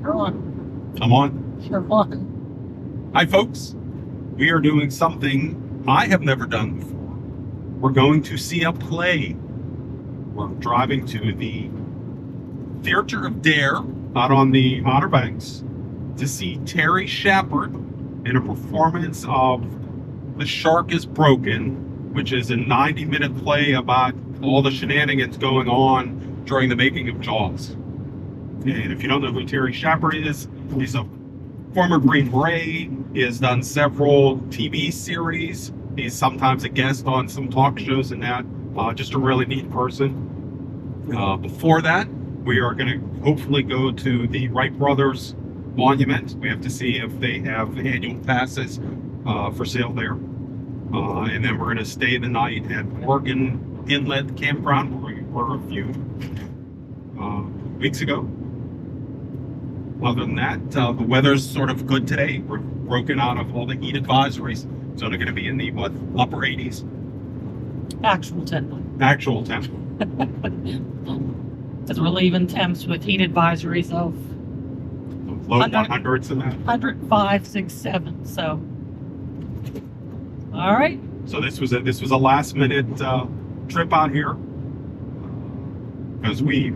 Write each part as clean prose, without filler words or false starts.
You're on. Come on. You're on. Hi, folks. We are doing something I have never done before. We're going to see a play. We're driving to the Theater of Dare out on the Outer Banks to see Terry Shepard in a performance of The Shark is Broken, which is a 90-minute play about all the shenanigans going on during the making of Jaws. And if you don't know who Terry Shepard is, he's a former Green Beret. He has done several TV series. He's sometimes a guest on some talk shows and that. Just a really neat person. Before that, we are going to hopefully go to the Wright Brothers Monument. We have to see if they have annual passes for sale there. And then we're going to stay the night at Morgan Inlet Campground, where we were a few weeks ago. Other than that, the weather's sort of good today. We're broken out of all the heat advisories. It's only going to be in the, upper 80s. Actual temp. Actual temp. Because we're leaving temps with heat advisories of Low 100s and that. 105, 6, 7. So, all right. So this was a last minute trip out here because we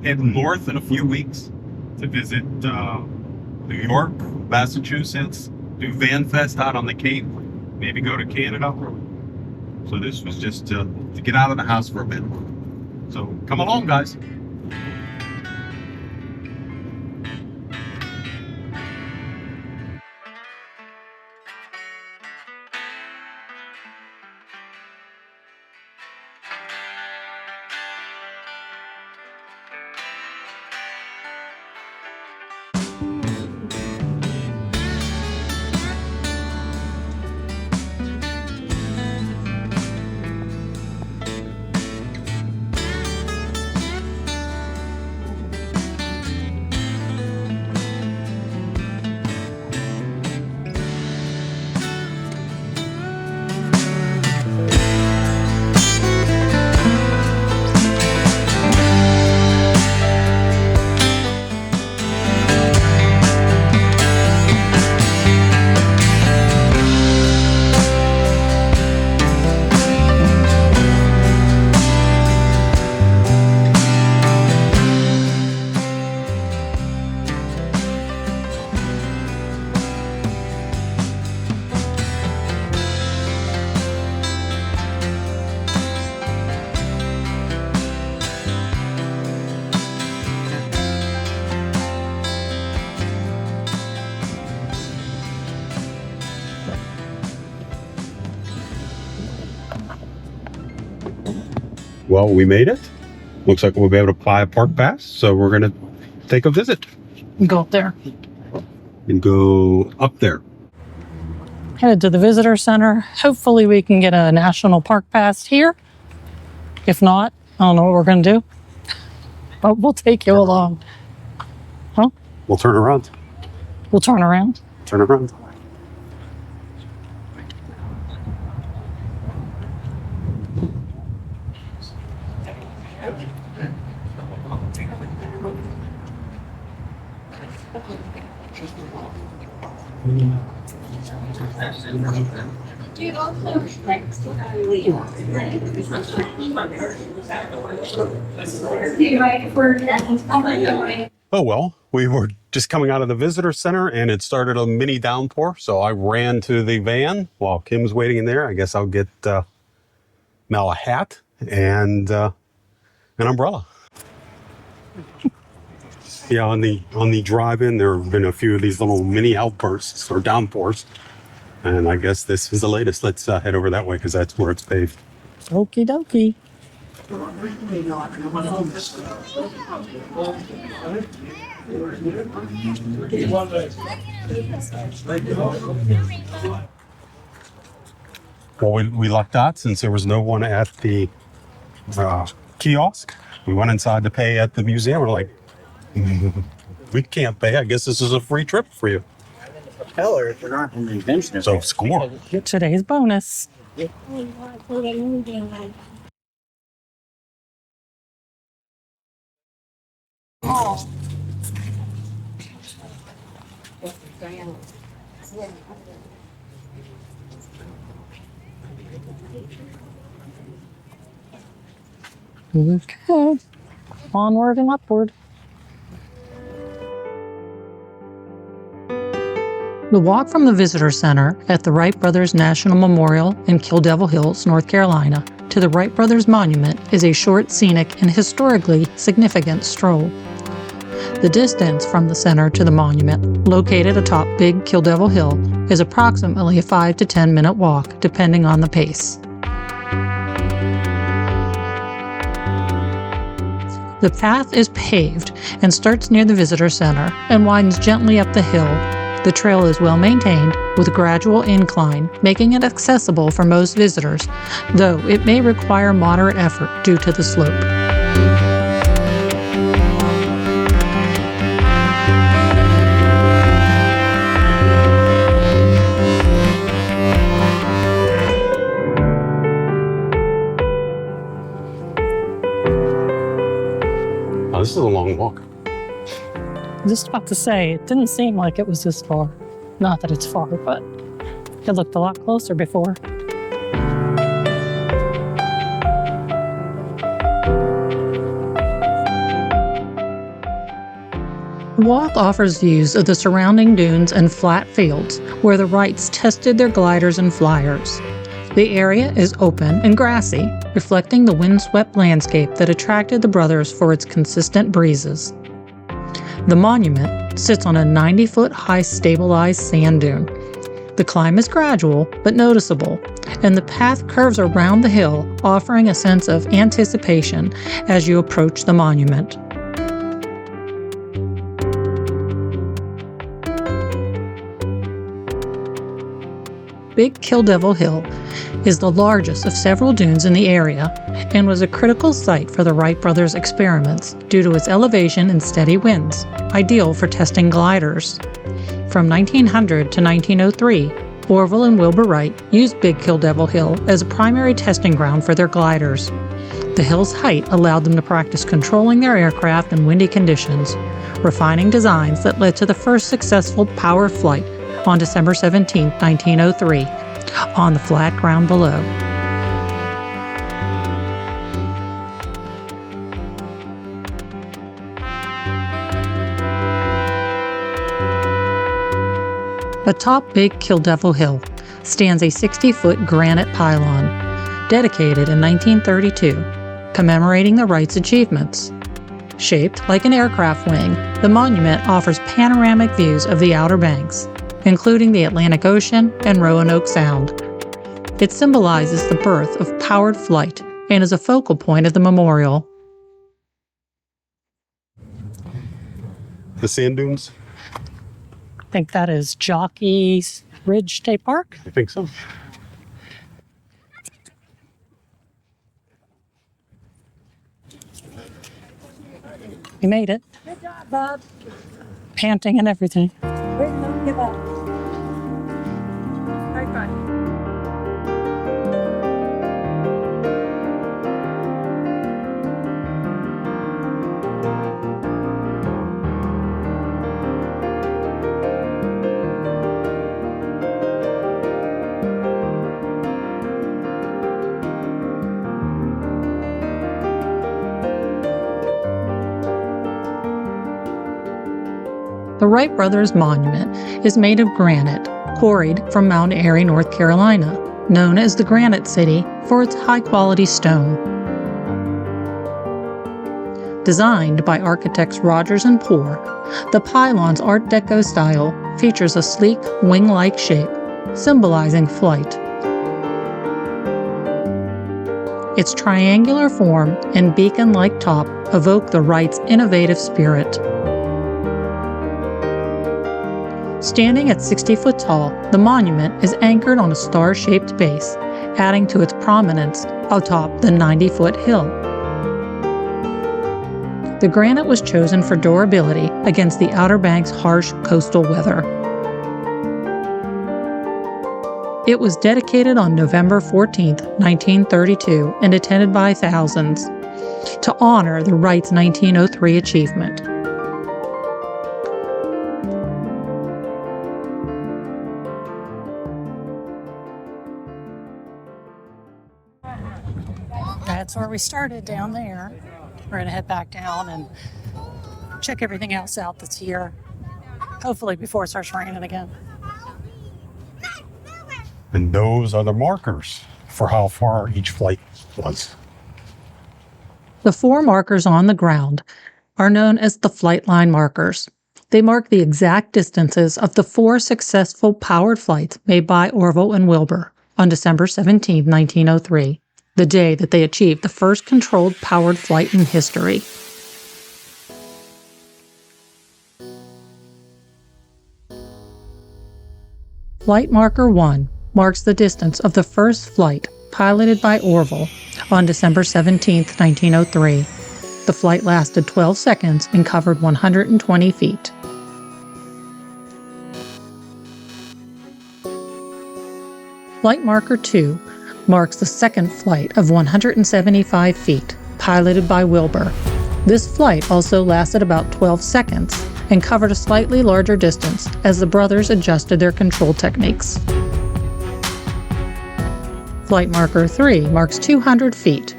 head north in a few weeks to visit New York, Massachusetts, do Van Fest out on the Cape, maybe go to Canada. So this was just to get out of the house for a bit. So come along, guys. Well, we made it. Looks like we'll be able to buy a park pass, so we're going to take a visit. Go up there. And go up there. Headed to the visitor center. Hopefully we can get a national park pass here. If not, I don't know what we're going to do. But we'll take you along. Huh? We'll turn around. We'll turn around. Turn around. Oh, well, we were just coming out of the visitor center and it started a mini downpour. So I ran to the van while Kim's waiting in there. I guess I'll get Mel a hat and an umbrella. Yeah, on the drive-in, there have been a few of these little mini outbursts or downpours. And I guess this is the latest. Let's head over that way because that's where it's paved. Okie dokie. Well, we lucked out since there was no one at the kiosk. We went inside to pay at the museum. We're like, we can't pay. I guess this is a free trip for you. Tell her if you're not an invention. So score. Today's bonus. Okay. Onward and upward. The walk from the Visitor Center at the Wright Brothers National Memorial in Kill Devil Hills, North Carolina, to the Wright Brothers Monument is a short, scenic, and historically significant stroll. The distance from the center to the monument, located atop Big Kill Devil Hill, is approximately a 5 to 10 minute walk, depending on the pace. The path is paved and starts near the Visitor Center and widens gently up the hill. The trail is well maintained with a gradual incline, making it accessible for most visitors, though it may require moderate effort due to the slope. Oh, this is a long walk. Just about to say, it didn't seem like it was this far. Not that it's far, but it looked a lot closer before. The walk offers views of the surrounding dunes and flat fields where the Wrights tested their gliders and flyers. The area is open and grassy, reflecting the windswept landscape that attracted the brothers for its consistent breezes. The monument sits on a 90-foot high stabilized sand dune. The climb is gradual but noticeable, and the path curves around the hill, offering a sense of anticipation as you approach the monument. Big Kill Devil Hill is the largest of several dunes in the area and was a critical site for the Wright brothers' experiments due to its elevation and steady winds, ideal for testing gliders. From 1900 to 1903, Orville and Wilbur Wright used Big Kill Devil Hill as a primary testing ground for their gliders. The hill's height allowed them to practice controlling their aircraft in windy conditions, refining designs that led to the first successful powered flight on December 17, 1903, on the flat ground below. Atop Big Kill Devil Hill stands a 60-foot granite pylon, dedicated in 1932, commemorating the Wrights' achievements. Shaped like an aircraft wing, the monument offers panoramic views of the Outer Banks, including the Atlantic Ocean and Roanoke Sound. It symbolizes the birth of powered flight and is a focal point of the memorial. The sand dunes? I think that is Jockey's Ridge State Park. I think so. We made it. Good job, Bob. Panting and everything. Wait, don't give up. High five. The Wright Brothers Monument is made of granite, quarried from Mount Airy, North Carolina, known as the Granite City for its high-quality stone. Designed by architects Rogers and Poor, the pylon's Art Deco style features a sleek, wing-like shape, symbolizing flight. Its triangular form and beacon-like top evoke the Wrights' innovative spirit. Standing at 60 foot tall, the monument is anchored on a star-shaped base, adding to its prominence atop the 90-foot hill. The granite was chosen for durability against the Outer Banks' harsh coastal weather. It was dedicated on November 14, 1932, and attended by thousands to honor the Wrights' 1903 achievement. that's where we started, down there. We're going to head back down and check everything else out that's here. Hopefully before it starts raining again. And those are the markers for how far each flight was. The 4 markers on the ground are known as the flight line markers. They mark the exact distances of the 4 successful powered flights made by Orville and Wilbur on December 17, 1903, the day that they achieved the first controlled powered flight in history. Flight marker 1 marks the distance of the first flight piloted by Orville on December 17, 1903. The flight lasted 12 seconds and covered 120 feet. Flight marker 2 marks the second flight of 175 feet, piloted by Wilbur. This flight also lasted about 12 seconds and covered a slightly larger distance as the brothers adjusted their control techniques. Flight marker 3 marks 200 feet.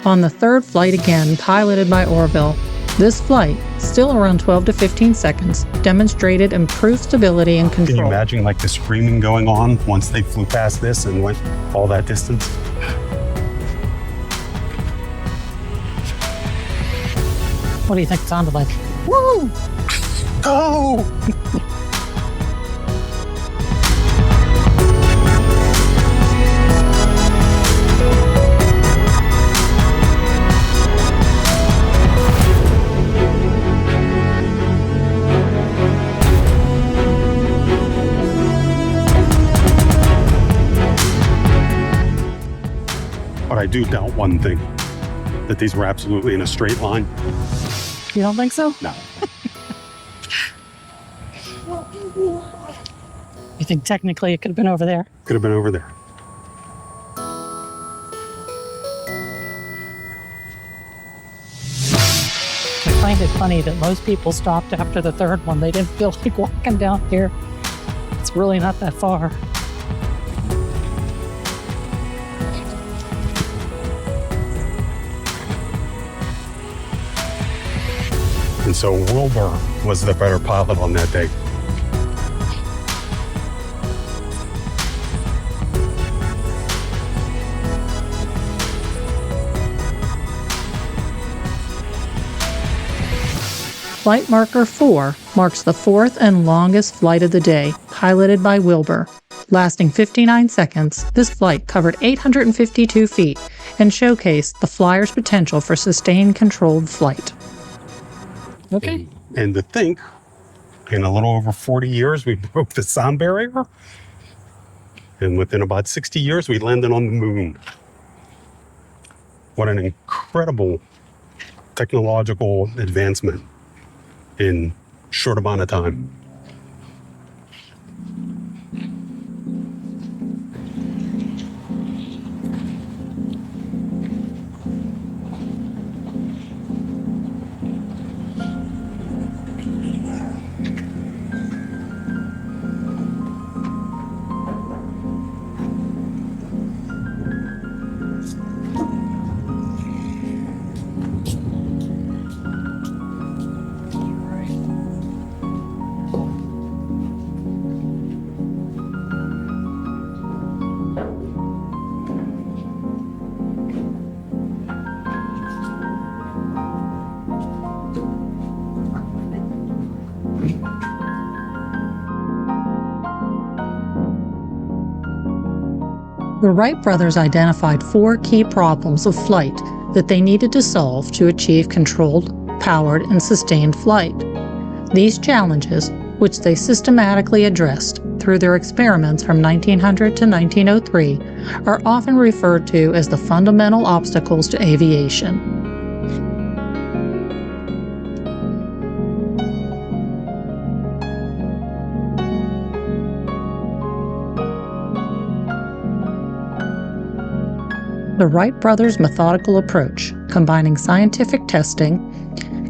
On the third flight again, piloted by Orville, this flight, still around 12 to 15 seconds, demonstrated improved stability and Can you control. imagine like the screaming going on once they flew past this and went all that distance? What do you think it sounded like? Woo! Go! But I do doubt one thing, that these were absolutely in a straight line. You don't think so? No. You think technically it could have been over there? Could have been over there. I find it funny that most people stopped after the third one. They didn't feel like walking down here. It's really not that far. And so Wilbur was the better pilot on that day. Flight marker 4 marks the fourth and longest flight of the day, piloted by Wilbur. Lasting 59 seconds, this flight covered 852 feet and showcased the flyer's potential for sustained controlled flight. Okay. And to think, in a little over 40 years, we broke the sound barrier. And within about 60 years, we landed on the moon. What an incredible technological advancement in a short amount of time. The Wright brothers identified 4 key problems of flight that they needed to solve to achieve controlled, powered, and sustained flight. These challenges, which they systematically addressed through their experiments from 1900 to 1903, are often referred to as the fundamental obstacles to aviation. The Wright brothers' methodical approach, combining scientific testing,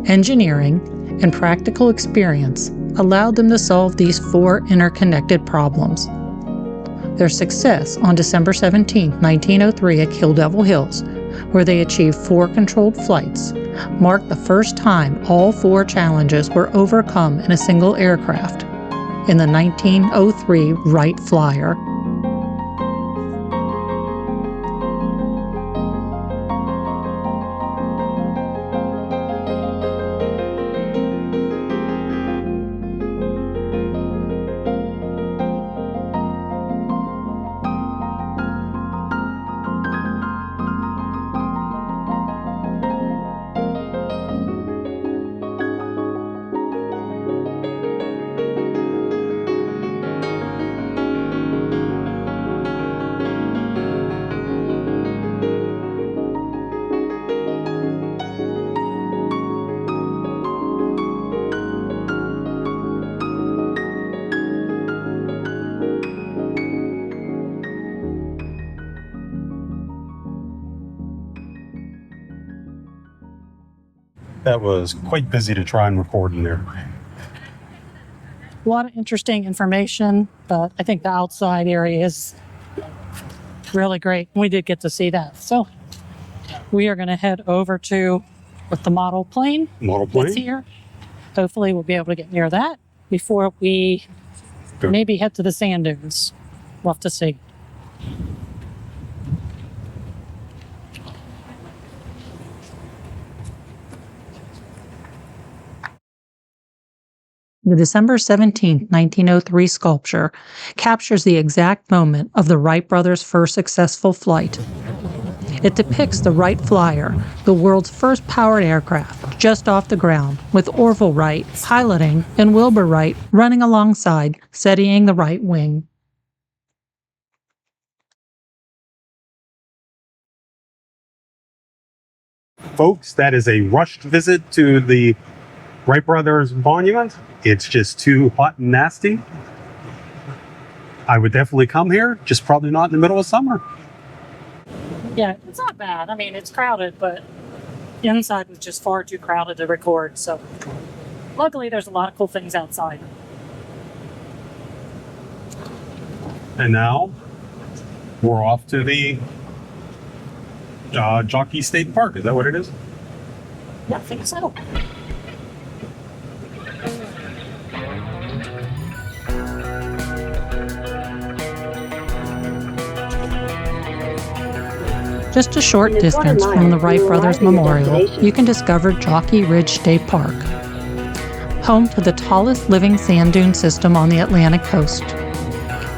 engineering, and practical experience, allowed them to solve these 4 interconnected problems. Their success on December 17, 1903 at Kill Devil Hills where they achieved 4 controlled flights, marked the first time all 4 challenges were overcome in a single aircraft in the 1903 Wright Flyer. That was quite busy to try and record in there. A lot of interesting information, but I think the outside area is really great. We did get to see that. So we are going to head over to with the model plane. Model That's plane? here. Hopefully we'll be able to get near that before we Good. maybe head to the sand dunes. We'll have to see. The December 17, 1903 sculpture captures the exact moment of the Wright brothers' first successful flight. It depicts the Wright Flyer, the world's first powered aircraft, just off the ground, with Orville Wright piloting and Wilbur Wright running alongside, steadying the right wing. Folks, that is a rushed visit to the Wright Brothers Monument. It's just too hot and nasty. I would definitely come here, just probably not in the middle of summer. Yeah, it's not bad. I mean, it's crowded, but the inside was just far too crowded to record. So luckily, there's a lot of cool things outside. And now we're off to the Jockey State Park. Is that what it is? Yeah, I think so. Just a short distance from the Wright Brothers Memorial, you can discover Jockey Ridge State Park, home to the tallest living sand dune system on the Atlantic coast.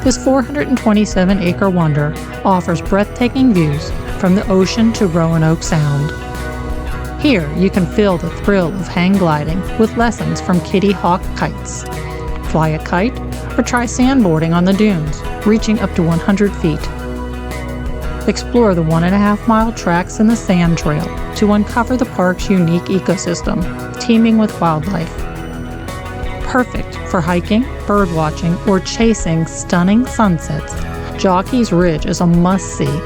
This 427-acre wonder offers breathtaking views from the ocean to Roanoke Sound. Here, you can feel the thrill of hang gliding with lessons from Kitty Hawk Kites. Fly a kite or try sandboarding on the dunes, reaching up to 100 feet. Explore the 1.5-mile tracks in the sand trail to uncover the park's unique ecosystem, teeming with wildlife. Perfect for hiking, birdwatching, or chasing stunning sunsets, Jockey's Ridge is a must-see.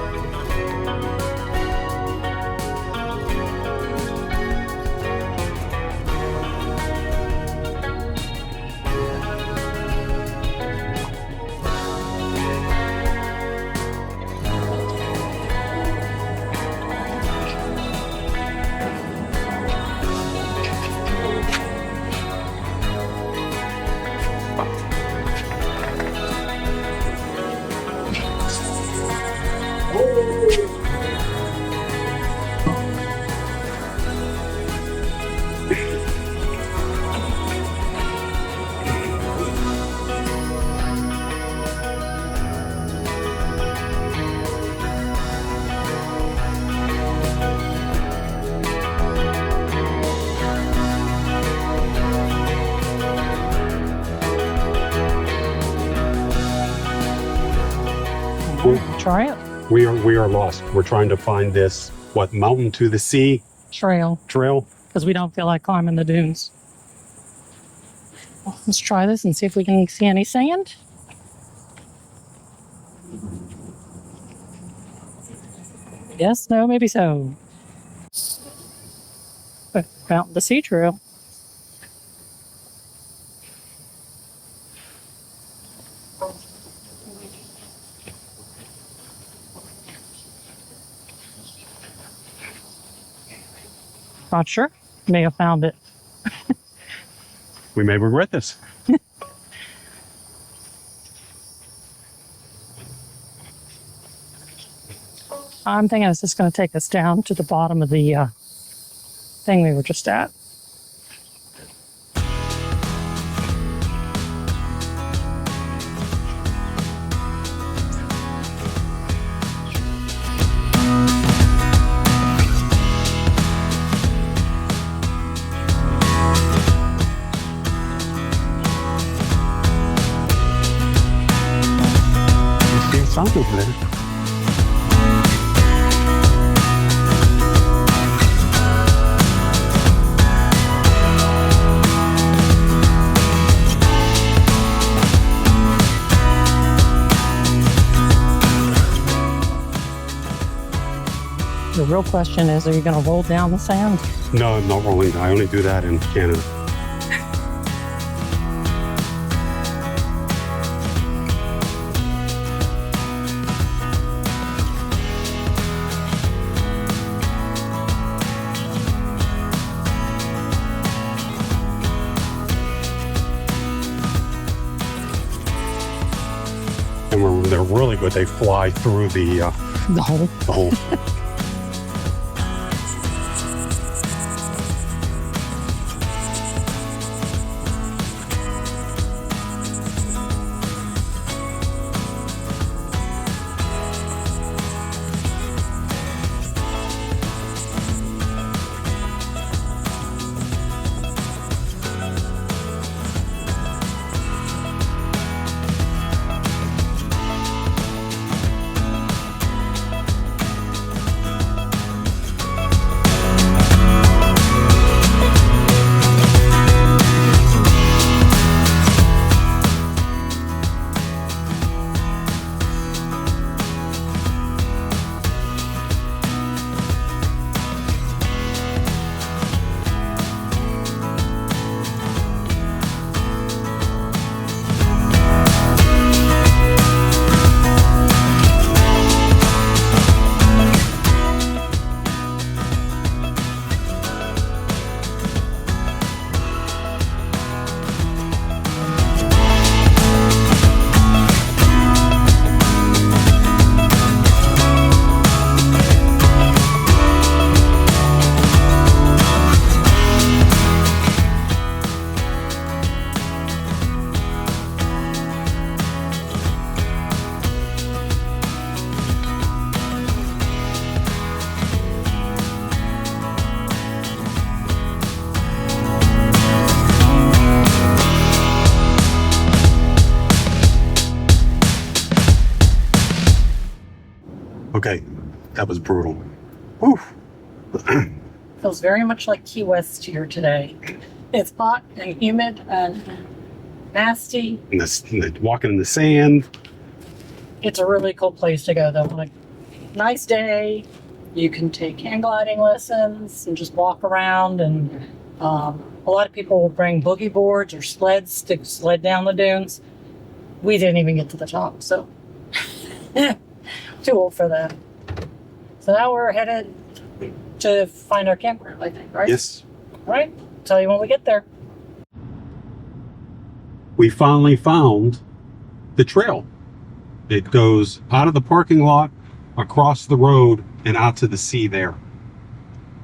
Try it. We are lost. We're trying to find this, mountain to the sea Trail, trail. because we don't feel like climbing the dunes. Well, let's try this and see if we can see any sand. Yes, no, maybe so. Found the sea trail. Not sure. May have found it. We may regret this. I'm thinking it's just going to take us down to the bottom of the thing we were just at. There's something over there. The real question is, are you going to roll down the sand? No, I'm not rolling. I only do that in Canada. And they're really good. They fly through the The hole. hole. Okay, that was brutal. Whew. Feels very much like Key West here today. It's hot and humid and nasty. And walking in the sand. It's a really cool place to go though. Like, nice day. You can take hang gliding lessons and just walk around. And a lot of people will bring boogie boards or sleds to sled down the dunes. We didn't even get to the top, so too old for that. So now we're headed to find our campground, I think, right? Yes. Right? Tell you when we get there. We finally found the trail. It goes out of the parking lot, across the road, and out to the sea there.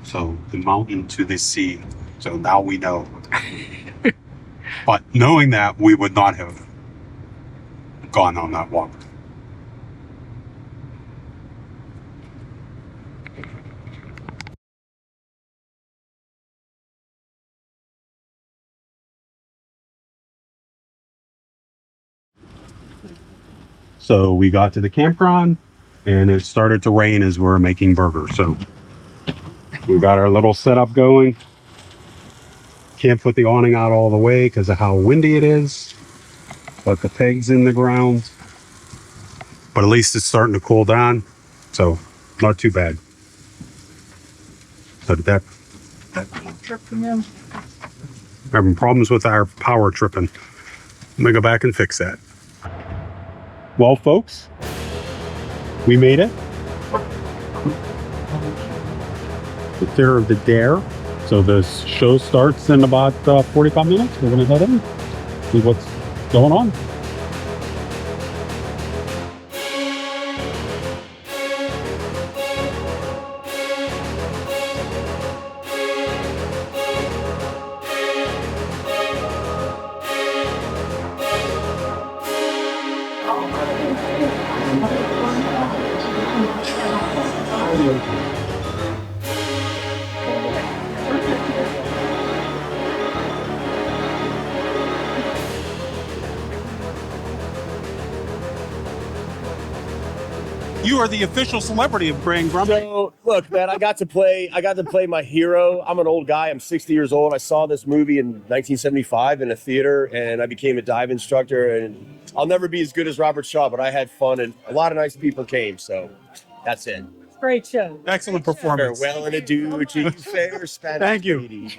So the mountain to the sea. So now we know. But knowing that, we would not have gone on that walk. So we got to the campground and it started to rain as we're making burgers. So we got our little setup going. Can't put the awning out all the way because of how windy it is. Put the pegs in the ground. But at least it's starting to cool down. So not too bad. So did that having problems with our power tripping. Let me go back and fix that. Well, folks, we made it. The Fair of the Dare So this show starts in about 45 minutes. We're going to head in, see what's going on. You are the official celebrity of Brain Grumpy. So look, man, I got to play my hero. I'm an old guy. I'm 60 years old. I saw this movie in 1975 in a theater, and I became a dive instructor. And I'll never be as good as Robert Shaw, but I had fun, and a lot of nice people came. So that's it. Great show. Excellent performance. Farewell and adieu to you fair Spanish Thank you. ladies.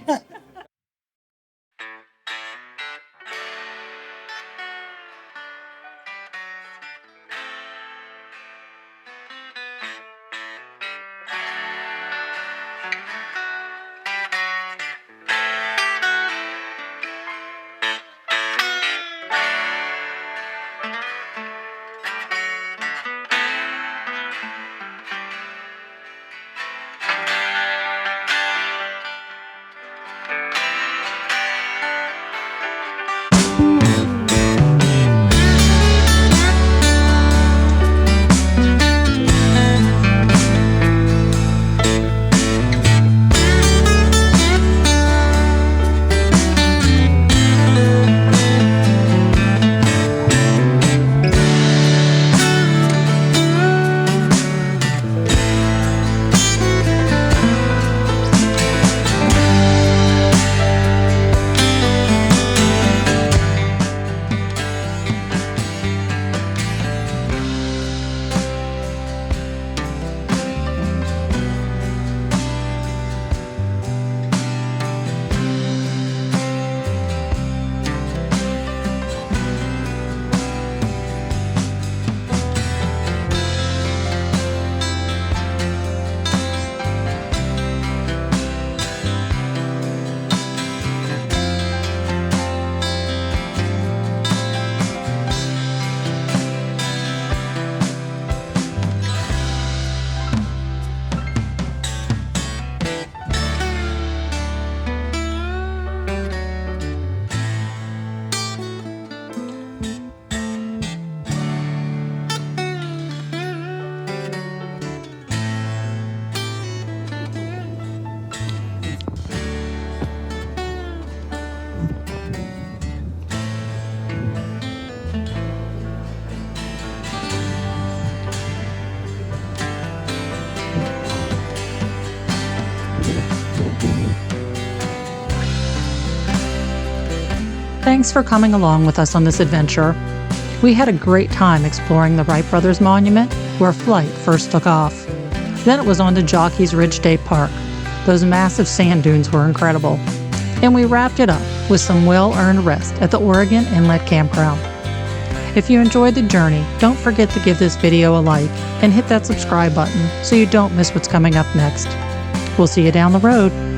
Thanks for coming along with us on this adventure. We had a great time exploring the Wright Brothers Monument, where flight first took off. Then it was on to Jockey's Ridge State Park. Those massive sand dunes were incredible. And we wrapped it up with some well-earned rest at the Oregon Inlet Campground. If you enjoyed the journey, don't forget to give this video a like and hit that subscribe button so you don't miss what's coming up next. We'll see you down the road.